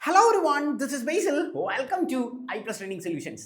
Hello everyone, this is Basil. Welcome to iPlus Training Solutions.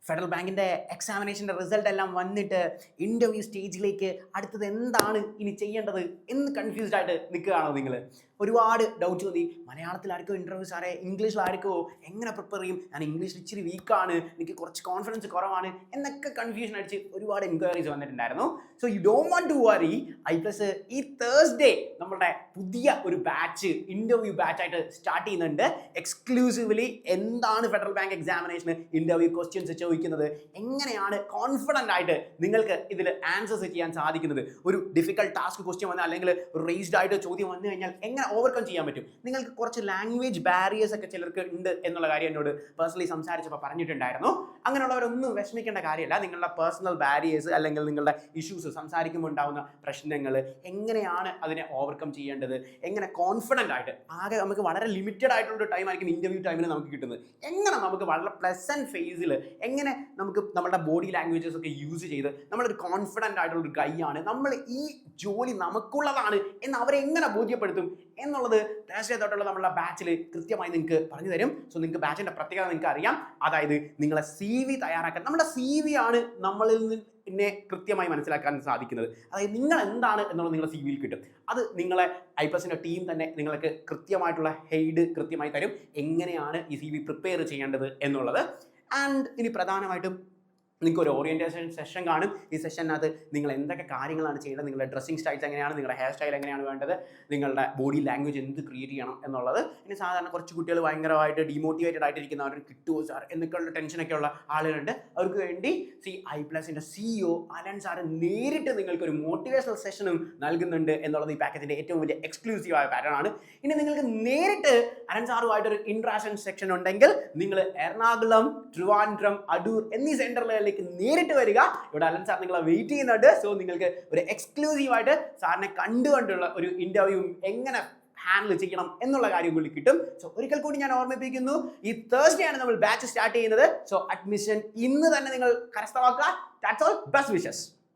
Federal ബാങ്കിൻ്റെ എക്സാമിനേഷൻ്റെ result എല്ലാം വന്നിട്ട് interview സ്റ്റേജിലേക്ക് അടുത്തത് എന്താണ് ഇനി ചെയ്യേണ്ടത് എന്ന് കൺഫ്യൂസ്ഡ് ആയിട്ട് നിൽക്കുകയാണോ നിങ്ങൾ? ഒരുപാട് ഡൗട്ട് തോന്നി. മലയാളത്തിലായിരിക്കോ ഇൻ്റർവ്യൂ സാറേ, ഇംഗ്ലീഷിലായിരിക്കോ, എങ്ങനെ പ്രിപ്പയർ ചെയ്യും, ഞാൻ ഇംഗ്ലീഷിൽ ഇച്ചിരി വീക്കാണ്, എനിക്ക് കുറച്ച് കോൺഫിഡൻസ് കുറവാണ് എന്നൊക്കെ കൺഫ്യൂഷൻ അടിച്ച് ഒരുപാട് എൻക്വയറീസ് വന്നിട്ടുണ്ടായിരുന്നു. So you don't want to worry. iPlus ഈ തേഴ്സ്ഡേ നമ്മുടെ പുതിയ ഒരു ബാച്ച്, ഇൻ്റർവ്യൂ ബാച്ചായിട്ട് സ്റ്റാർട്ട് ചെയ്യുന്നുണ്ട്. എക്സ്ക്ലൂസീവ്ലി എന്താണ് ഫെഡറൽ ബാങ്ക് എക്സാമിനേഷന് ഇൻ്റർവ്യൂ ക്വസ്റ്റ്യൻസ് ചോദിക്കുന്നത്, എങ്ങനെയാണ് കോൺഫിഡൻ്റ് ആയിട്ട് നിങ്ങൾക്ക് ഇതിൽ ആൻസേഴ്സ് ചെയ്യാൻ സാധിക്കുന്നത്, ഒരു ഡിഫിക്കൽട്ട് ടാസ്ക് ക്വസ്റ്റ്യൻ വന്നാൽ അല്ലെങ്കിൽ റേസ്ഡ് ആയിട്ട് ചോദ്യം വന്നു കഴിഞ്ഞാൽ എങ്ങനെ ഓവർകം ചെയ്യാൻ പറ്റും. നിങ്ങൾക്ക് കുറച്ച് ലാംഗ്വേജ് ബാരിയേഴ്സ് ഒക്കെ ചിലർക്ക് ഉണ്ട് എന്നുള്ള കാര്യം എന്നോട് പേഴ്സണലി സംസാരിച്ചപ്പോൾ പറഞ്ഞിട്ടുണ്ടായിരുന്നു. അങ്ങനെയുള്ളവരൊന്നും വിഷമിക്കേണ്ട കാര്യമല്ല. നിങ്ങളുടെ പേഴ്സണൽ ബാരിയേഴ്സ് അല്ലെങ്കിൽ നിങ്ങളുടെ ഇഷ്യൂസ്, സംസാരിക്കുമ്പോൾ ഉണ്ടാകുന്ന പ്രശ്നങ്ങൾ, എങ്ങനെയാണ് അതിനെ ഓവർകം ചെയ്യേണ്ടത്, എങ്ങനെ കോൺഫിഡൻ്റ് ആയിട്ട്, ആകെ നമുക്ക് വളരെ ലിമിറ്റഡ് ആയിട്ടുള്ള ടൈം ആയിരിക്കും ഇൻ്റർവ്യൂ ടൈമിൽ നമുക്ക് കിട്ടുന്നത്, എങ്ങനെ നമുക്ക് വളരെ പ്ലസൻറ്റ് ഫേസിൽ എങ്ങനെ നമുക്ക് നമ്മുടെ ബോഡി ലാംഗ്വേജസ് ഒക്കെ യൂസ് ചെയ്ത് നമ്മളൊരു കോൺഫിഡൻ്റ് ആയിട്ടുള്ളൊരു ഗൈയാണ്, നമ്മൾ ഈ ജോലി നമുക്കുള്ളതാണ് എന്ന് അവരെ എങ്ങനെ ബോധ്യപ്പെടുത്തും എന്നുള്ളത് തേഴ്സ്ഡേ തൊട്ടുള്ള നമ്മളുടെ ബാച്ചിൽ കൃത്യമായി നിങ്ങൾക്ക് പറഞ്ഞു തരും. സോ നിങ്ങൾക്ക് ബാച്ചിൻ്റെ പ്രത്യേകത നിങ്ങൾക്ക് അറിയാം. അതായത് നിങ്ങളെ CV തയ്യാറാക്കാൻ, നമ്മുടെ CV ആണ് നമ്മളിൽ നിന്ന് കൃത്യമായി മനസ്സിലാക്കാൻ സാധിക്കുന്നത്. അതായത് നിങ്ങൾ എന്താണ് എന്നുള്ളത് നിങ്ങളുടെ CV-യിൽ കിട്ടും. അത് നിങ്ങളെ iPlusന്റെ ടീം തന്നെ നിങ്ങൾക്ക് കൃത്യമായിട്ടുള്ള ഹൈഡ് കൃത്യമായി തരും, എങ്ങനെയാണ് ഈ CV പ്രിപ്പയർ ചെയ്യേണ്ടത് എന്നുള്ളത്. ആൻഡ് ഇനി പ്രധാനമായിട്ടും നിങ്ങൾക്ക് ഒരു ഓറിയൻറ്റേഷൻ സെഷൻ കാണും. ഈ സെഷനകത്ത് നിങ്ങൾ എന്തൊക്കെ കാര്യങ്ങളാണ് ചെയ്യേണ്ടത്, നിങ്ങളുടെ ഡ്രസ്സിങ് സ്റ്റൈൽസ് എങ്ങനെയാണ്, നിങ്ങളുടെ ഹെയർ സ്റ്റൈൽ എങ്ങനെയാണ് വേണ്ടത്, നിങ്ങളുടെ ബോഡി ലാംഗ്വേജ് എന്ത് ക്രിയേറ്റ് ചെയ്യണം എന്നുള്ളത്. ഇനി സാധാരണ കുറച്ച് കുട്ടികൾ ഭയങ്കരമായിട്ട് ഡീമോട്ടിവേറ്റഡ് ആയിട്ടിരിക്കുന്നവർ, കിട്ടുമോ സാർ എന്നൊക്കെയുള്ള ടെൻഷനൊക്കെ ഉള്ള ആളുകളുണ്ട്. അവർക്ക് വേണ്ടി iPlusന്റെ CEO അലൻ സാറ് നേരിട്ട് നിങ്ങൾക്കൊരു മോട്ടിവേഷണൽ സെഷനും നൽകുന്നുണ്ട് എന്നുള്ളത് ഈ പാക്കേജിൻ്റെ ഏറ്റവും വലിയ എക്സ്ക്ലൂസീവായ പാറ്റേൺ ആണ്. ഇനി നിങ്ങൾക്ക് നേരിട്ട് അലൻ സാറുമായിട്ടൊരു ഇൻട്രാക്ഷൻ സെക്ഷൻ ഉണ്ടെങ്കിൽ നിങ്ങൾ എറണാകുളം, ട്രിവാൻഡ്രം, അടൂർ എന്നീ സെൻറ്ററിൽ നേരിട്ട് വരിക. ഇവിടെ അലൻ സാർ നിങ്ങളെ വെയിറ്റ് ചെയ്യുന്നുണ്ട്. സോ നിങ്ങൾക്ക് ഒരു എക്സ്ക്ലൂസീവായിട്ട് സാറിനെ കണ്ടുകൊണ്ടുള്ള ഒരു ഇന്റർവ്യൂ എങ്ങനെ ഹാൻഡിൽ ചെയ്യണം എന്നുള്ള കാര്യം കൂടി കിട്ടും. സോ ഒരിക്കൽ കൂടി ഞാൻ ഓർമ്മിപ്പിക്കുന്നു, ഈ തേഴ്സ്ഡേ ആണ് നമ്മൾ ബാച്ച് സ്റ്റാർട്ട് ചെയ്യുന്നത്. സോ അഡ്മിഷൻ ഇന്ന് തന്നെ നിങ്ങൾ കരസ്ഥമാക്കുക. That's all. Best wishes.